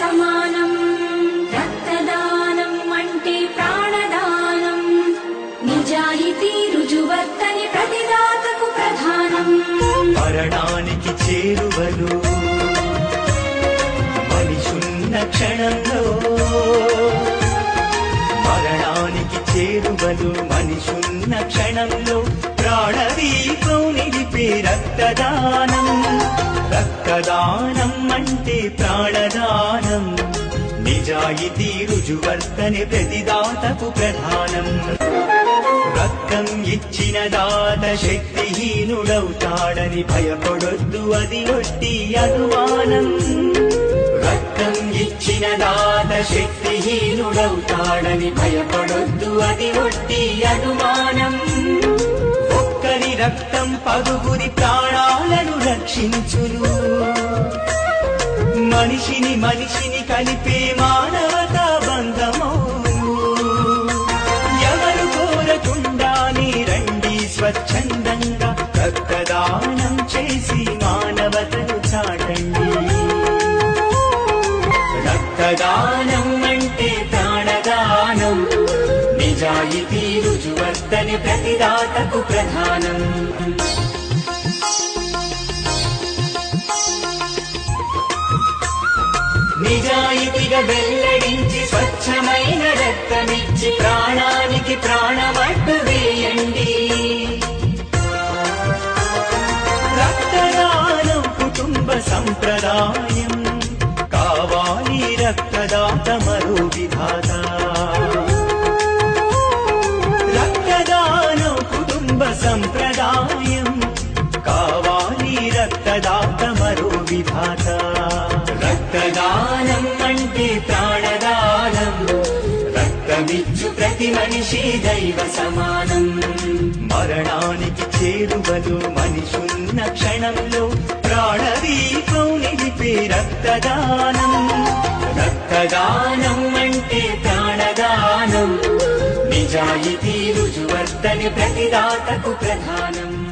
సమానం. రక్తదానం అంటే ప్రాణదానం. నిజాయితీ రుజువర్తని ప్రతిదాతకు ప్రధానం. మరణానికి చేరువలు మనిషున్న క్షణంలో, మరణానికి చేరువలు మనిషున్న క్షణంలో ప్రాణదీపం నిలిపే రక్తదానం. రక్తదానం అంటే ప్రాణదానం. నిజాయితీ రుజువర్తని ప్రతిదాతకు ప్రధానం. రక్తం ఇచ్చిన దాత శక్తిహీనుడవుతాడని భయపడొద్దు, అది ఒట్టి అనుమానం. రక్తం ఇచ్చిన దాత శక్తిహీనుడవుతాడని భయపడొద్దు, అది ఒట్టి అనుమానం. ఒక్కరి రక్తం పదుగురి ప్రాణాలను రక్షించును. మనిషిని మనిషిని కలిపే మానవతా బంధము. ఎవరు కోరకుండానే రండి స్వచ్ఛందంగా రక్తదానం చేసి మానవతను చాటండి. రక్తదానం అంటే ప్రాణదానం. నిజాయితీ రుజువర్తని ప్రతిదాతకు ప్రధానం. నిజాయితీగా వెల్లడించి స్వచ్ఛమైన రక్తమిచ్చి ప్రాణానికి ప్రాణమట్టు వేయండి. రక్తదానం కుటుంబ సంప్రదాయం. కావాలి రక్తదాత మరో విధాత. రక్తదానం కుటుంబ సంప్రదాయం. కావాలి రక్తదాత మరో విధాత. రక్తదానం అంటే ప్రాణదానం. రక్తమిచ్చు ప్రతి మనిషి దైవ సమానం. మరణానికి చేరువలు మనిషున్న క్షణంలో ప్రాణదీపం నిలిపే రక్తదానం. రక్తదానం అంటే ప్రాణదానం. నిజాయితీ రుజువర్తని ప్రతిదాతకు ప్రధానం.